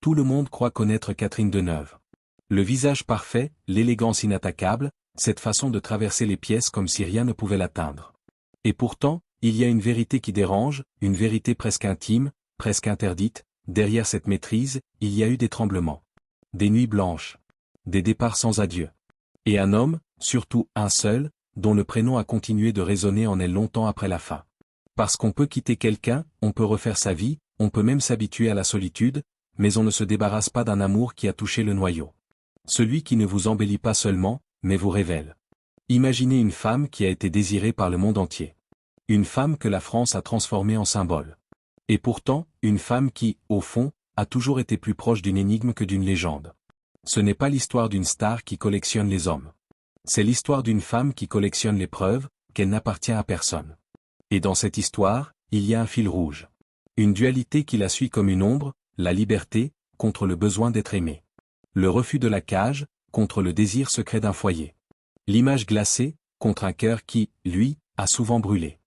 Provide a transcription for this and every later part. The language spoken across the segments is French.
Tout le monde croit connaître Catherine Deneuve. Le visage parfait, l'élégance inattaquable, cette façon de traverser les pièces comme si rien ne pouvait l'atteindre. Et pourtant, il y a une vérité qui dérange, une vérité presque intime, presque interdite. Derrière cette maîtrise, il y a eu des tremblements. Des nuits blanches. Des départs sans adieu. Et un homme, surtout un seul, dont le prénom a continué de résonner en elle longtemps après la fin. Parce qu'on peut quitter quelqu'un, on peut refaire sa vie, on peut même s'habituer à la solitude, mais on ne se débarrasse pas d'un amour qui a touché le noyau. Celui qui ne vous embellit pas seulement, mais vous révèle. Imaginez une femme qui a été désirée par le monde entier. Une femme que la France a transformée en symbole. Et pourtant, une femme qui, au fond, a toujours été plus proche d'une énigme que d'une légende. Ce n'est pas l'histoire d'une star qui collectionne les hommes. C'est l'histoire d'une femme qui collectionne les preuves, qu'elle n'appartient à personne. Et dans cette histoire, il y a un fil rouge. Une dualité qui la suit comme une ombre, la liberté, contre le besoin d'être aimé. Le refus de la cage, contre le désir secret d'un foyer. L'image glacée, contre un cœur qui, lui, a souvent brûlé.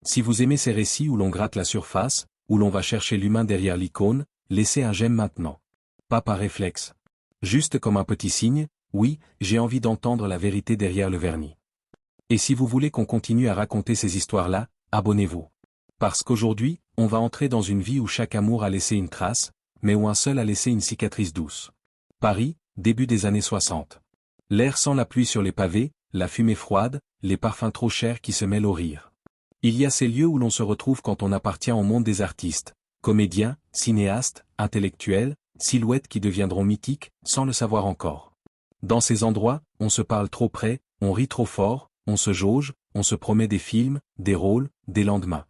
Si vous aimez ces récits où l'on gratte la surface, où l'on va chercher l'humain derrière l'icône, laissez un j'aime maintenant. Pas par réflexe. Juste comme un petit signe, oui, j'ai envie d'entendre la vérité derrière le vernis. Et si vous voulez qu'on continue à raconter ces histoires-là, abonnez-vous. Parce qu'aujourd'hui, on va entrer dans une vie où chaque amour a laissé une trace, mais où un seul a laissé une cicatrice douce. Paris, début des années 60. L'air sent la pluie sur les pavés, la fumée froide, les parfums trop chers qui se mêlent au rire. Il y a ces lieux où l'on se retrouve quand on appartient au monde des artistes, comédiens, cinéastes, intellectuels, silhouettes qui deviendront mythiques, sans le savoir encore. Dans ces endroits, on se parle trop près, on rit trop fort, on se jauge, on se promet des films, des rôles, des lendemains.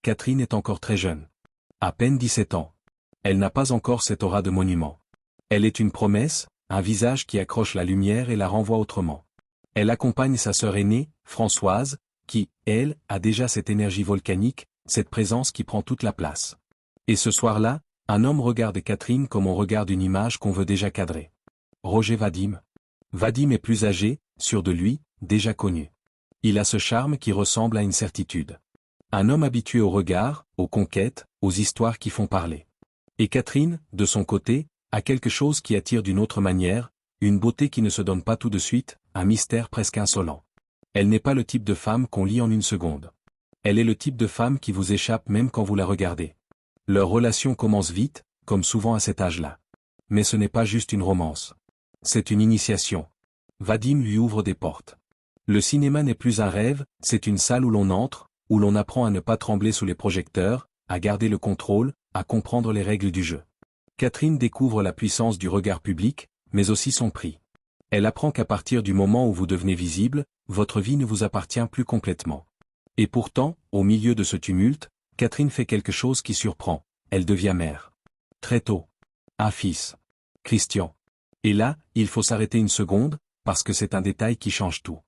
Catherine est encore très jeune. À peine 17 ans. Elle n'a pas encore cette aura de monument. Elle est une promesse, un visage qui accroche la lumière et la renvoie autrement. Elle accompagne sa sœur aînée, Françoise, qui, elle, a déjà cette énergie volcanique, cette présence qui prend toute la place. Et ce soir-là, un homme regarde Catherine comme on regarde une image qu'on veut déjà cadrer. Roger Vadim. Vadim est plus âgé, sûr de lui, déjà connu. Il a ce charme qui ressemble à une certitude. Un homme habitué au regard, aux conquêtes, aux histoires qui font parler. Et Catherine, de son côté, a quelque chose qui attire d'une autre manière, une beauté qui ne se donne pas tout de suite, un mystère presque insolent. Elle n'est pas le type de femme qu'on lit en une seconde. Elle est le type de femme qui vous échappe même quand vous la regardez. Leur relation commence vite, comme souvent à cet âge-là. Mais ce n'est pas juste une romance. C'est une initiation. Vadim lui ouvre des portes. Le cinéma n'est plus un rêve, c'est une salle où l'on entre, où l'on apprend à ne pas trembler sous les projecteurs, à garder le contrôle, à comprendre les règles du jeu. Catherine découvre la puissance du regard public, mais aussi son prix. Elle apprend qu'à partir du moment où vous devenez visible, votre vie ne vous appartient plus complètement. Et pourtant, au milieu de ce tumulte, Catherine fait quelque chose qui surprend, elle devient mère. Très tôt. Un fils. Christian. Et là, il faut s'arrêter une seconde, parce que c'est un détail qui change tout.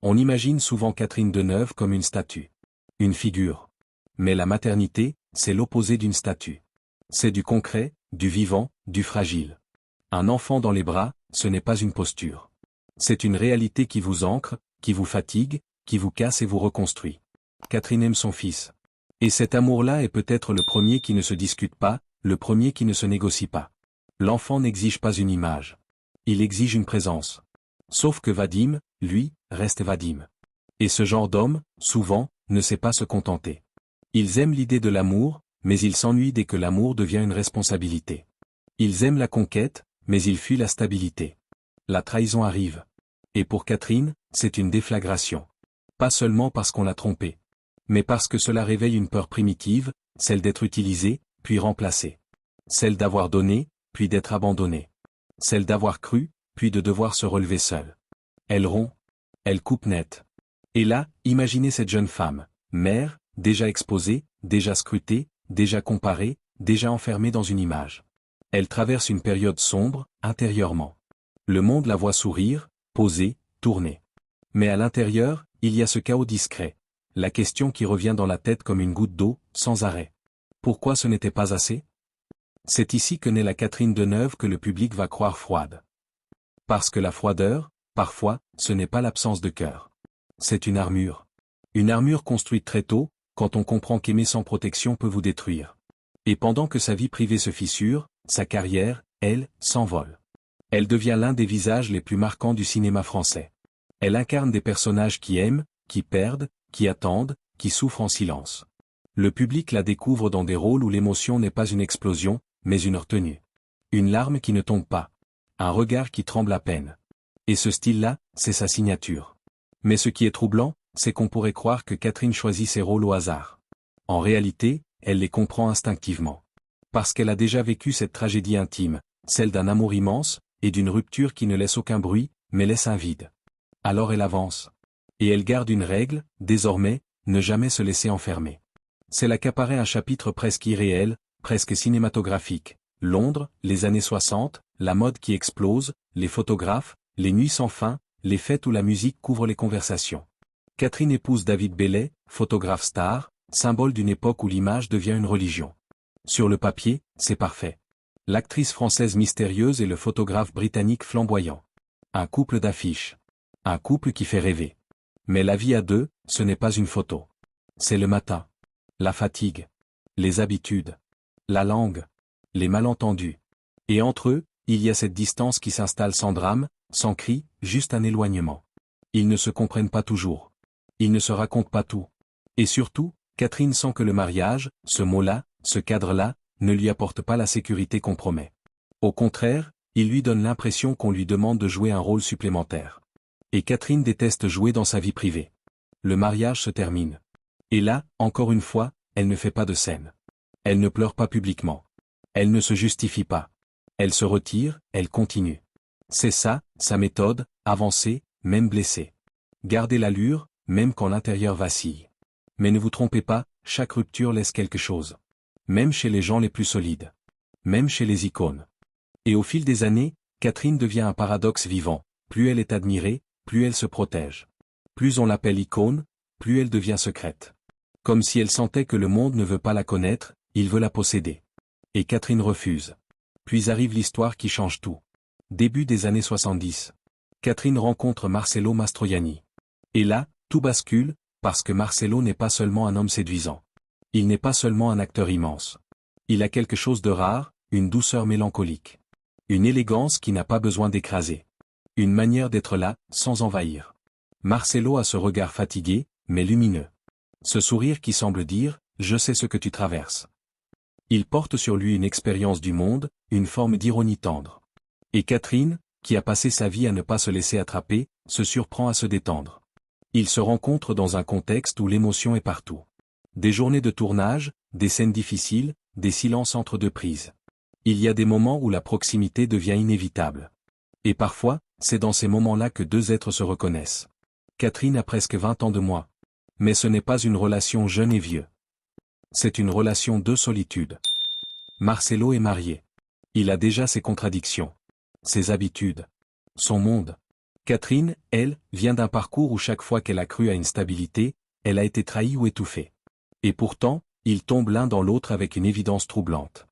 On imagine souvent Catherine Deneuve comme une statue. Une figure. Mais la maternité, c'est l'opposé d'une statue. C'est du concret, du vivant, du fragile. Un enfant dans les bras, ce n'est pas une posture. C'est une réalité qui vous ancre, qui vous fatigue, qui vous casse et vous reconstruit. Catherine aime son fils. Et cet amour-là est peut-être le premier qui ne se discute pas, le premier qui ne se négocie pas. L'enfant n'exige pas une image. Il exige une présence. Sauf que Vadim, lui, reste Vadim. Et ce genre d'homme, souvent, ne sait pas se contenter. Ils aiment l'idée de l'amour, mais ils s'ennuient dès que l'amour devient une responsabilité. Ils aiment la conquête, mais ils fuient la stabilité. La trahison arrive. Et pour Catherine, c'est une déflagration. Pas seulement parce qu'on l'a trompée, mais parce que cela réveille une peur primitive, celle d'être utilisée, puis remplacée. Celle d'avoir donné, puis d'être abandonnée. Celle d'avoir cru, puis de devoir se relever seule. Elle rompt. Elle coupe net. Et là, imaginez cette jeune femme, mère, déjà exposée, déjà scrutée, déjà comparée, déjà enfermée dans une image. Elle traverse une période sombre, intérieurement. Le monde la voit sourire, poser, tourner. Mais à l'intérieur, il y a ce chaos discret. La question qui revient dans la tête comme une goutte d'eau, sans arrêt. Pourquoi ce n'était pas assez? C'est ici que naît la Catherine Deneuve que le public va croire froide. Parce que la froideur, parfois, ce n'est pas l'absence de cœur. C'est une armure. Une armure construite très tôt, quand on comprend qu'aimer sans protection peut vous détruire. Et pendant que sa vie privée se fissure, sa carrière, elle, s'envole. Elle devient l'un des visages les plus marquants du cinéma français. Elle incarne des personnages qui aiment, qui perdent, qui attendent, qui souffrent en silence. Le public la découvre dans des rôles où l'émotion n'est pas une explosion, mais une retenue. Une larme qui ne tombe pas. Un regard qui tremble à peine. Et ce style-là, c'est sa signature. Mais ce qui est troublant, c'est qu'on pourrait croire que Catherine choisit ses rôles au hasard. En réalité, elle les comprend instinctivement. Parce qu'elle a déjà vécu cette tragédie intime, celle d'un amour immense, et d'une rupture qui ne laisse aucun bruit, mais laisse un vide. Alors elle avance. Et elle garde une règle, désormais, ne jamais se laisser enfermer. C'est là qu'apparaît un chapitre presque irréel, presque cinématographique. Londres, les années 60, la mode qui explose, les photographes, les nuits sans fin, les fêtes où la musique couvre les conversations. Catherine épouse David Bailey, photographe star, symbole d'une époque où l'image devient une religion. Sur le papier, c'est parfait. L'actrice française mystérieuse et le photographe britannique flamboyant. Un couple d'affiches. Un couple qui fait rêver. Mais la vie à deux, ce n'est pas une photo. C'est le matin. La fatigue. Les habitudes. La langue. Les malentendus. Et entre eux, il y a cette distance qui s'installe sans drame, sans cri, juste un éloignement. Ils ne se comprennent pas toujours. Ils ne se racontent pas tout. Et surtout, Catherine sent que le mariage, ce mot-là, ce cadre-là, ne lui apporte pas la sécurité qu'on promet. Au contraire, il lui donne l'impression qu'on lui demande de jouer un rôle supplémentaire. Et Catherine déteste jouer dans sa vie privée. Le mariage se termine. Et là, encore une fois, elle ne fait pas de scène. Elle ne pleure pas publiquement. Elle ne se justifie pas. Elle se retire, elle continue. C'est ça, sa méthode, avancer, même blessée. Garder l'allure, même quand l'intérieur vacille. Mais ne vous trompez pas, chaque rupture laisse quelque chose. Même chez les gens les plus solides. Même chez les icônes. Et au fil des années, Catherine devient un paradoxe vivant. Plus elle est admirée, plus elle se protège. Plus on l'appelle icône, plus elle devient secrète. Comme si elle sentait que le monde ne veut pas la connaître, il veut la posséder. Et Catherine refuse. Puis arrive l'histoire qui change tout. Début des années 70. Catherine rencontre Marcello Mastroianni. Et là, tout bascule, parce que Marcello n'est pas seulement un homme séduisant. Il n'est pas seulement un acteur immense. Il a quelque chose de rare, une douceur mélancolique. Une élégance qui n'a pas besoin d'écraser. Une manière d'être là, sans envahir. Marcello a ce regard fatigué, mais lumineux. Ce sourire qui semble dire, je sais ce que tu traverses. Il porte sur lui une expérience du monde, une forme d'ironie tendre. Et Catherine, qui a passé sa vie à ne pas se laisser attraper, se surprend à se détendre. Ils se rencontrent dans un contexte où l'émotion est partout. Des journées de tournage, des scènes difficiles, des silences entre deux prises. Il y a des moments où la proximité devient inévitable. Et parfois, c'est dans ces moments-là que deux êtres se reconnaissent. Catherine a presque 20 ans de moins. Mais ce n'est pas une relation jeune et vieux. C'est une relation de solitude. Marcello est marié. Il a déjà ses contradictions. Ses habitudes. Son monde. Catherine, elle, vient d'un parcours où chaque fois qu'elle a cru à une stabilité, elle a été trahie ou étouffée. Et pourtant, ils tombent l'un dans l'autre avec une évidence troublante.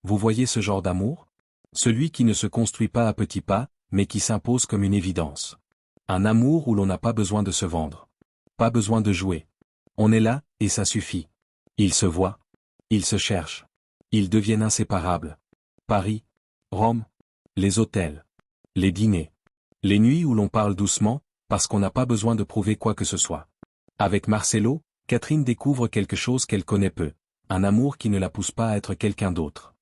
Vous voyez ce genre d'amour? Celui qui ne se construit pas à petits pas, mais qui s'impose comme une évidence. Un amour où l'on n'a pas besoin de se vendre. Pas besoin de jouer. On est là, et ça suffit. Ils se voient. Ils se cherchent. Ils deviennent inséparables. Paris. Rome. Les hôtels. Les dîners. Les nuits où l'on parle doucement, parce qu'on n'a pas besoin de prouver quoi que ce soit. Avec Marcello, Catherine découvre quelque chose qu'elle connaît peu. Un amour qui ne la pousse pas à être quelqu'un d'autre.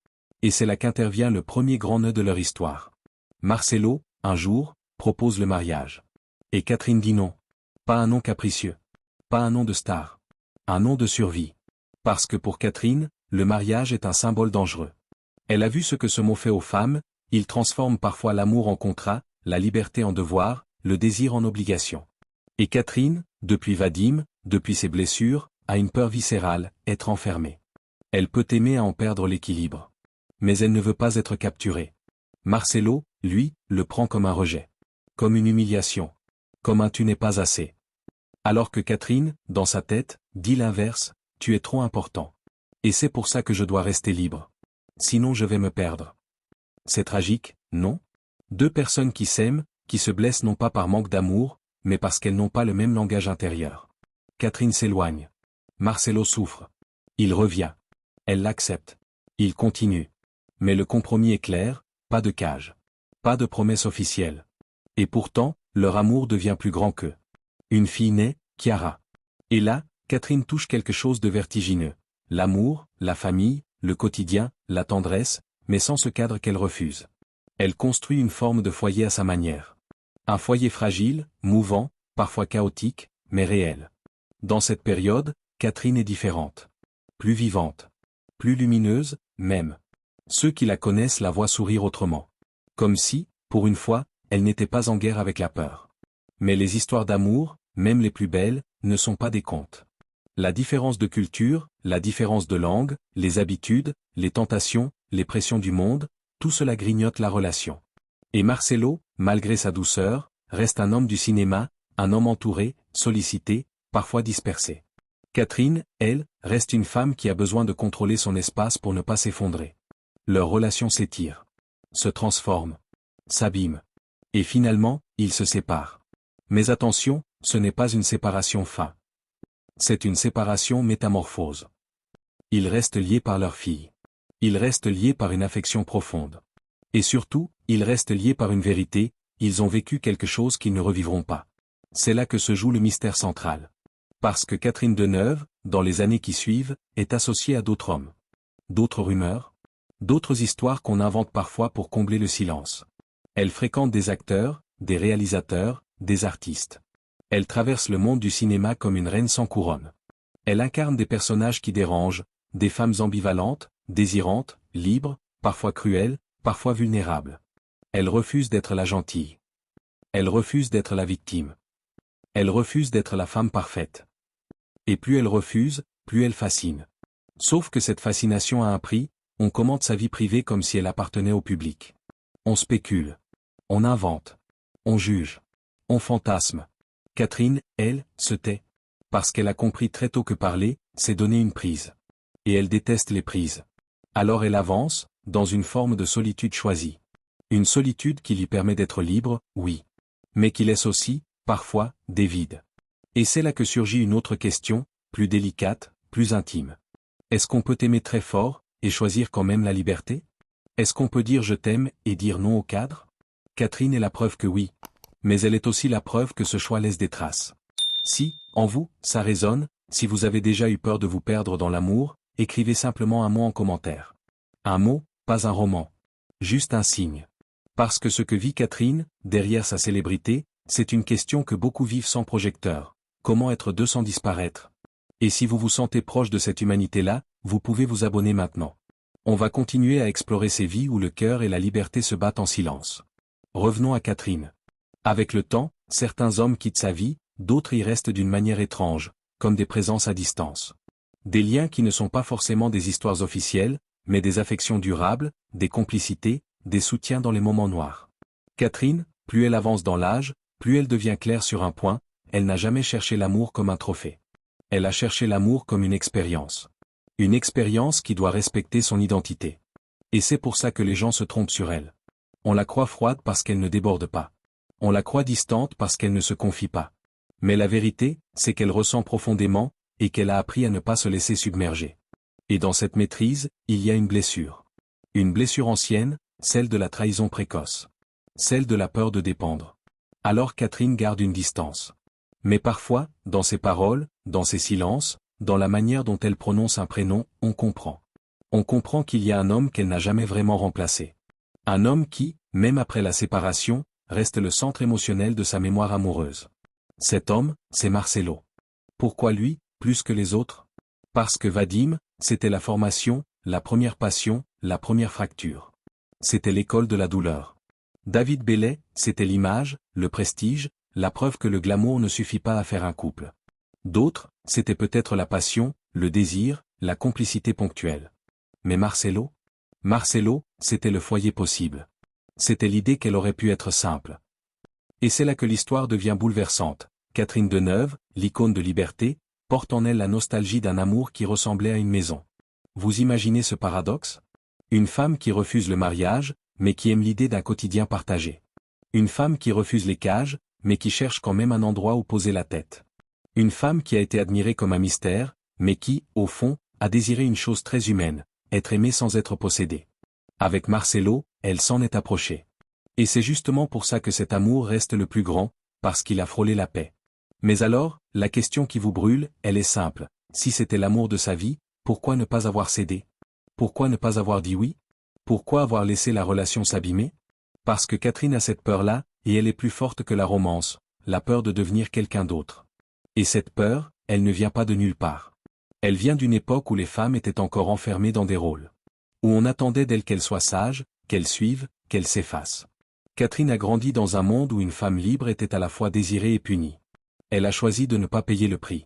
Et c'est là qu'intervient le premier grand nœud de leur histoire. Marcello, un jour, propose le mariage. Et Catherine dit non. Pas un nom capricieux. Pas un nom de star. Un nom de survie. Parce que pour Catherine, le mariage est un symbole dangereux. Elle a vu ce que ce mot fait aux femmes, il transforme parfois l'amour en contrat, la liberté en devoir, le désir en obligation. Et Catherine, depuis Vadim, depuis ses blessures, a une peur viscérale, être enfermée. Elle peut aimer à en perdre l'équilibre. Mais elle ne veut pas être capturée. Marcello, lui, le prend comme un rejet. Comme une humiliation. Comme un tu n'es pas assez. Alors que Catherine, dans sa tête, dit l'inverse, tu es trop important. Et c'est pour ça que je dois rester libre. Sinon je vais me perdre. C'est tragique, non? Deux personnes qui s'aiment, qui se blessent non pas par manque d'amour, mais parce qu'elles n'ont pas le même langage intérieur. Catherine s'éloigne. Marcello souffre. Il revient. Elle l'accepte. Il continue. Mais le compromis est clair, pas de cage. Pas de promesse officielle. Et pourtant, leur amour devient plus grand qu'eux. Une fille naît, Chiara. Et là, Catherine touche quelque chose de vertigineux. L'amour, la famille, le quotidien, la tendresse, mais sans ce cadre qu'elle refuse. Elle construit une forme de foyer à sa manière. Un foyer fragile, mouvant, parfois chaotique, mais réel. Dans cette période, Catherine est différente. Plus vivante. Plus lumineuse, même. Ceux qui la connaissent la voient sourire autrement. Comme si, pour une fois, elle n'était pas en guerre avec la peur. Mais les histoires d'amour, même les plus belles, ne sont pas des contes. La différence de culture, la différence de langue, les habitudes, les tentations, les pressions du monde, tout cela grignote la relation. Et Marcelo, malgré sa douceur, reste un homme du cinéma, un homme entouré, sollicité, parfois dispersé. Catherine, elle, reste une femme qui a besoin de contrôler son espace pour ne pas s'effondrer. Leur relation s'étire, se transforme, s'abîme. Et finalement, ils se séparent. Mais attention, ce n'est pas une séparation fin. C'est une séparation métamorphose. Ils restent liés par leur fille. Ils restent liés par une affection profonde. Et surtout, ils restent liés par une vérité, ils ont vécu quelque chose qu'ils ne revivront pas. C'est là que se joue le mystère central. Parce que Catherine Deneuve, dans les années qui suivent, est associée à d'autres hommes. D'autres rumeurs. D'autres histoires qu'on invente parfois pour combler le silence. Elle fréquente des acteurs, des réalisateurs, des artistes. Elle traverse le monde du cinéma comme une reine sans couronne. Elle incarne des personnages qui dérangent, des femmes ambivalentes, désirantes, libres, parfois cruelles, parfois vulnérables. Elle refuse d'être la gentille. Elle refuse d'être la victime. Elle refuse d'être la femme parfaite. Et plus elle refuse, plus elle fascine. Sauf que cette fascination a un prix, on commente sa vie privée comme si elle appartenait au public. On spécule. On invente. On juge. On fantasme. Catherine, elle, se tait. Parce qu'elle a compris très tôt que parler, c'est donner une prise. Et elle déteste les prises. Alors elle avance, dans une forme de solitude choisie. Une solitude qui lui permet d'être libre, oui. Mais qui laisse aussi, parfois, des vides. Et c'est là que surgit une autre question, plus délicate, plus intime. Est-ce qu'on peut aimer très fort, et choisir quand même la liberté? Est-ce qu'on peut dire je t'aime, et dire non au cadre? Catherine est la preuve que oui. Mais elle est aussi la preuve que ce choix laisse des traces. Si, en vous, ça résonne, si vous avez déjà eu peur de vous perdre dans l'amour, écrivez simplement un mot en commentaire. Un mot, pas un roman. Juste un signe. Parce que ce que vit Catherine, derrière sa célébrité, c'est une question que beaucoup vivent sans projecteur. Comment être deux sans disparaître? Et si vous vous sentez proche de cette humanité-là, vous pouvez vous abonner maintenant. On va continuer à explorer ces vies où le cœur et la liberté se battent en silence. Revenons à Catherine. Avec le temps, certains hommes quittent sa vie, d'autres y restent d'une manière étrange, comme des présences à distance. Des liens qui ne sont pas forcément des histoires officielles, mais des affections durables, des complicités, des soutiens dans les moments noirs. Catherine, plus elle avance dans l'âge, plus elle devient claire sur un point, elle n'a jamais cherché l'amour comme un trophée. Elle a cherché l'amour comme une expérience. Une expérience qui doit respecter son identité. Et c'est pour ça que les gens se trompent sur elle. On la croit froide parce qu'elle ne déborde pas. On la croit distante parce qu'elle ne se confie pas. Mais la vérité, c'est qu'elle ressent profondément, et qu'elle a appris à ne pas se laisser submerger. Et dans cette maîtrise, il y a une blessure. Une blessure ancienne, celle de la trahison précoce. Celle de la peur de dépendre. Alors Catherine garde une distance. Mais parfois, dans ses paroles, dans ses silences, dans la manière dont elle prononce un prénom, on comprend. On comprend qu'il y a un homme qu'elle n'a jamais vraiment remplacé. Un homme qui, même après la séparation, reste le centre émotionnel de sa mémoire amoureuse. Cet homme, c'est Marcelo. Pourquoi lui, plus que les autres? Parce que Vadim, c'était la formation, la première passion, la première fracture. C'était l'école de la douleur. David Bellet, c'était l'image, le prestige, la preuve que le glamour ne suffit pas à faire un couple. D'autres, c'était peut-être la passion, le désir, la complicité ponctuelle. Mais Marcelo? Marcelo, c'était le foyer possible. C'était l'idée qu'elle aurait pu être simple. Et c'est là que l'histoire devient bouleversante. Catherine Deneuve, l'icône de liberté, porte en elle la nostalgie d'un amour qui ressemblait à une maison. Vous imaginez ce paradoxe? Une femme qui refuse le mariage, mais qui aime l'idée d'un quotidien partagé. Une femme qui refuse les cages, mais qui cherche quand même un endroit où poser la tête. Une femme qui a été admirée comme un mystère, mais qui, au fond, a désiré une chose très humaine, être aimée sans être possédée. Avec Marcelo, elle s'en est approchée. Et c'est justement pour ça que cet amour reste le plus grand, parce qu'il a frôlé la paix. Mais alors, la question qui vous brûle, elle est simple. Si c'était l'amour de sa vie, pourquoi ne pas avoir cédé? Pourquoi ne pas avoir dit oui? Pourquoi avoir laissé la relation s'abîmer? Parce que Catherine a cette peur-là, et elle est plus forte que la romance, la peur de devenir quelqu'un d'autre. Et cette peur, elle ne vient pas de nulle part. Elle vient d'une époque où les femmes étaient encore enfermées dans des rôles. Où on attendait d'elles qu'elles soient sages, qu'elles suivent, qu'elles s'effacent. Catherine a grandi dans un monde où une femme libre était à la fois désirée et punie. Elle a choisi de ne pas payer le prix.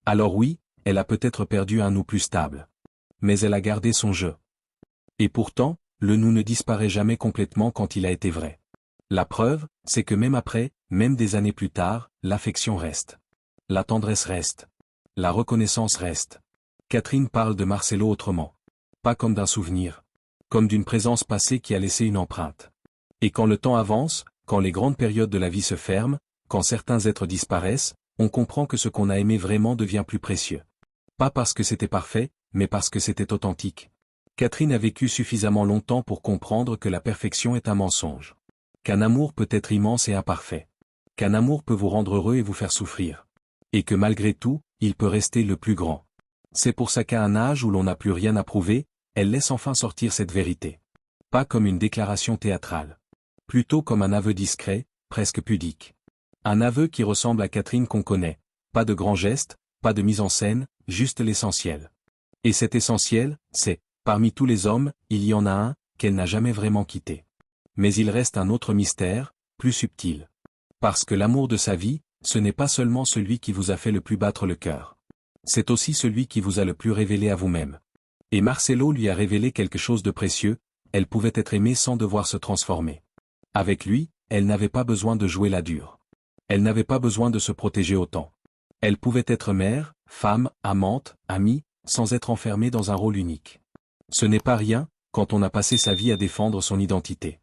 Alors oui, elle a peut-être perdu un nous plus stable. Mais elle a gardé son jeu. Et pourtant, le nous ne disparaît jamais complètement quand il a été vrai. La preuve, c'est que même après, même des années plus tard, l'affection reste. La tendresse reste. La reconnaissance reste. Catherine parle de Marcelo autrement. Pas comme d'un souvenir. Comme d'une présence passée qui a laissé une empreinte. Et quand le temps avance, quand les grandes périodes de la vie se ferment, quand certains êtres disparaissent, on comprend que ce qu'on a aimé vraiment devient plus précieux. Pas parce que c'était parfait, mais parce que c'était authentique. Catherine a vécu suffisamment longtemps pour comprendre que la perfection est un mensonge. Qu'un amour peut être immense et imparfait. Qu'un amour peut vous rendre heureux et vous faire souffrir. Et que malgré tout, il peut rester le plus grand. C'est pour ça qu'à un âge où l'on n'a plus rien à prouver, elle laisse enfin sortir cette vérité. Pas comme une déclaration théâtrale. Plutôt comme un aveu discret, presque pudique. Un aveu qui ressemble à Catherine qu'on connaît. Pas de grands gestes, pas de mise en scène, juste l'essentiel. Et cet essentiel, c'est, parmi tous les hommes, il y en a un, qu'elle n'a jamais vraiment quitté. Mais il reste un autre mystère, plus subtil. Parce que l'amour de sa vie, ce n'est pas seulement celui qui vous a fait le plus battre le cœur. C'est aussi celui qui vous a le plus révélé à vous-même. Et Marcelo lui a révélé quelque chose de précieux, elle pouvait être aimée sans devoir se transformer. Avec lui, elle n'avait pas besoin de jouer la dure. Elle n'avait pas besoin de se protéger autant. Elle pouvait être mère, femme, amante, amie, sans être enfermée dans un rôle unique. Ce n'est pas rien, quand on a passé sa vie à défendre son identité.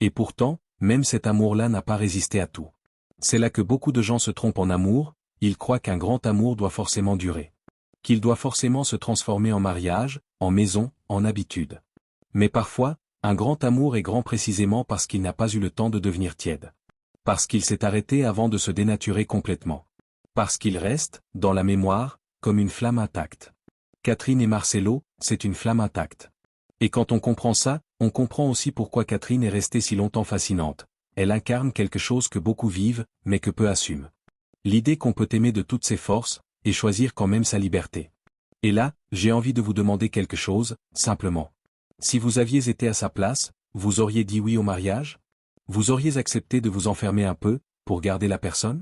Et pourtant, même cet amour-là n'a pas résisté à tout. C'est là que beaucoup de gens se trompent en amour, ils croient qu'un grand amour doit forcément durer. Qu'il doit forcément se transformer en mariage, en maison, en habitude. Mais parfois, un grand amour est grand précisément parce qu'il n'a pas eu le temps de devenir tiède. Parce qu'il s'est arrêté avant de se dénaturer complètement. Parce qu'il reste, dans la mémoire, comme une flamme intacte. Catherine et Marcelo, c'est une flamme intacte. Et quand on comprend ça, on comprend aussi pourquoi Catherine est restée si longtemps fascinante. Elle incarne quelque chose que beaucoup vivent, mais que peu assument. L'idée qu'on peut aimer de toutes ses forces, et choisir quand même sa liberté. Et là, j'ai envie de vous demander quelque chose, simplement. Si vous aviez été à sa place, vous auriez dit oui au mariage? Vous auriez accepté de vous enfermer un peu, pour garder la personne?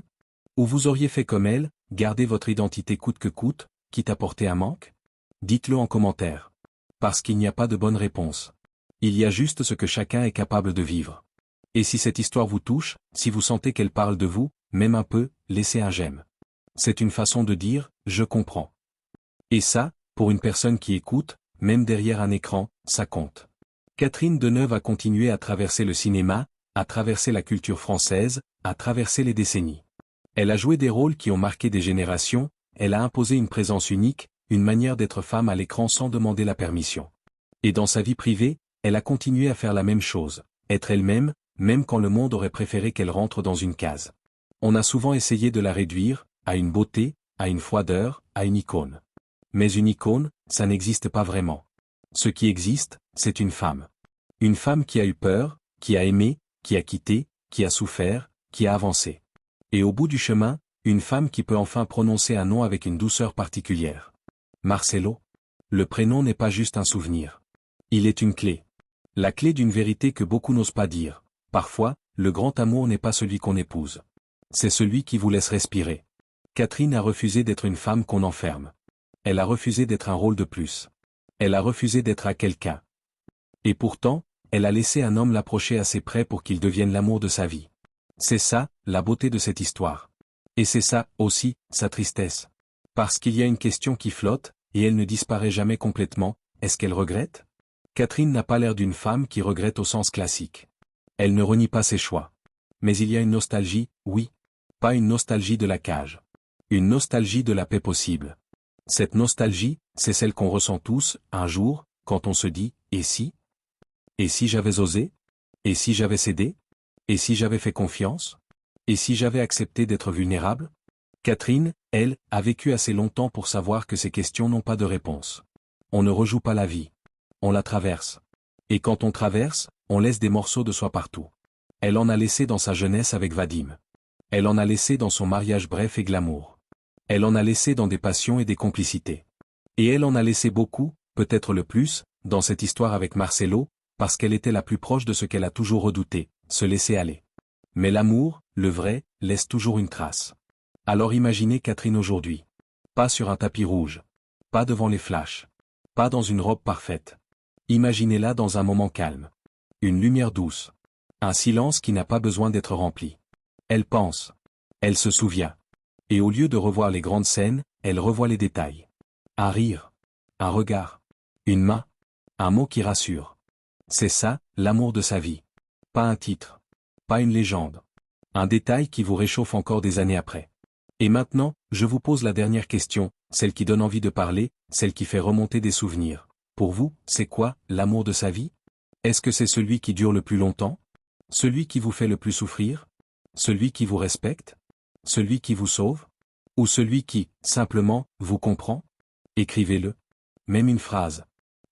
Ou vous auriez fait comme elle, garder votre identité coûte que coûte, quitte à porter un manque? Dites-le en commentaire. Parce qu'il n'y a pas de bonne réponse. Il y a juste ce que chacun est capable de vivre. Et si cette histoire vous touche, si vous sentez qu'elle parle de vous, même un peu, laissez un j'aime. C'est une façon de dire, je comprends. Et ça, pour une personne qui écoute, même derrière un écran, ça compte. Catherine Deneuve a continué à traverser le cinéma, à traverser la culture française, à traverser les décennies. Elle a joué des rôles qui ont marqué des générations, elle a imposé une présence unique, une manière d'être femme à l'écran sans demander la permission. Et dans sa vie privée, elle a continué à faire la même chose, être elle-même, même quand le monde aurait préféré qu'elle rentre dans une case. On a souvent essayé de la réduire, à une beauté, à une froideur, à une icône. Mais une icône, ça n'existe pas vraiment. Ce qui existe, c'est une femme. Une femme qui a eu peur, qui a aimé, qui a quitté, qui a souffert, qui a avancé. Et au bout du chemin, une femme qui peut enfin prononcer un nom avec une douceur particulière. Marcelo. Le prénom n'est pas juste un souvenir. Il est une clé. La clé d'une vérité que beaucoup n'osent pas dire. Parfois, le grand amour n'est pas celui qu'on épouse. C'est celui qui vous laisse respirer. Catherine a refusé d'être une femme qu'on enferme. Elle a refusé d'être un rôle de plus. Elle a refusé d'être à quelqu'un. Et pourtant, elle a laissé un homme l'approcher assez près pour qu'il devienne l'amour de sa vie. C'est ça, la beauté de cette histoire. Et c'est ça, aussi, sa tristesse. Parce qu'il y a une question qui flotte, et elle ne disparaît jamais complètement, est-ce qu'elle regrette? Catherine n'a pas l'air d'une femme qui regrette au sens classique. Elle ne renie pas ses choix. Mais il y a une nostalgie, oui. Pas une nostalgie de la cage. Une nostalgie de la paix possible. Cette nostalgie, c'est celle qu'on ressent tous, un jour, quand on se dit, et si? Et si j'avais osé? Et si j'avais cédé? Et si j'avais fait confiance? Et si j'avais accepté d'être vulnérable? Catherine, elle, a vécu assez longtemps pour savoir que ces questions n'ont pas de réponse. On ne rejoue pas la vie. On la traverse. Et quand on traverse, on laisse des morceaux de soi partout. Elle en a laissé dans sa jeunesse avec Vadim. Elle en a laissé dans son mariage bref et glamour. Elle en a laissé dans des passions et des complicités. Et elle en a laissé beaucoup, peut-être le plus, dans cette histoire avec Marcelo, parce qu'elle était la plus proche de ce qu'elle a toujours redouté, se laisser aller. Mais l'amour, le vrai, laisse toujours une trace. Alors imaginez Catherine aujourd'hui. Pas sur un tapis rouge. Pas devant les flashs. Pas dans une robe parfaite. Imaginez-la dans un moment calme. Une lumière douce. Un silence qui n'a pas besoin d'être rempli. Elle pense. Elle se souvient. Et au lieu de revoir les grandes scènes, elle revoit les détails. Un rire. Un regard. Une main. Un mot qui rassure. C'est ça, l'amour de sa vie. Pas un titre. Pas une légende. Un détail qui vous réchauffe encore des années après. Et maintenant, je vous pose la dernière question, celle qui donne envie de parler, celle qui fait remonter des souvenirs. Pour vous, c'est quoi, l'amour de sa vie? Est-ce que c'est celui qui dure le plus longtemps? Celui qui vous fait le plus souffrir? Celui qui vous respecte? Celui qui vous sauve? Ou celui qui, simplement, vous comprend? Écrivez-le. Même une phrase.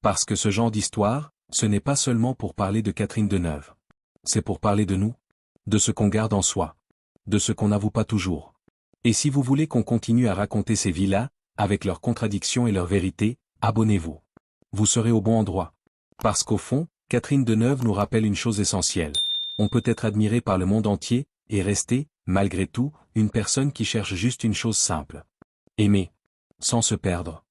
Parce que ce genre d'histoire, ce n'est pas seulement pour parler de Catherine Deneuve. C'est pour parler de nous. De ce qu'on garde en soi. De ce qu'on n'avoue pas toujours. Et si vous voulez qu'on continue à raconter ces vies-là, avec leurs contradictions et leurs vérités, abonnez-vous. Vous serez au bon endroit. Parce qu'au fond, Catherine Deneuve nous rappelle une chose essentielle. On peut être admiré par le monde entier, et rester, malgré tout, une personne qui cherche juste une chose simple. Aimer. Sans se perdre.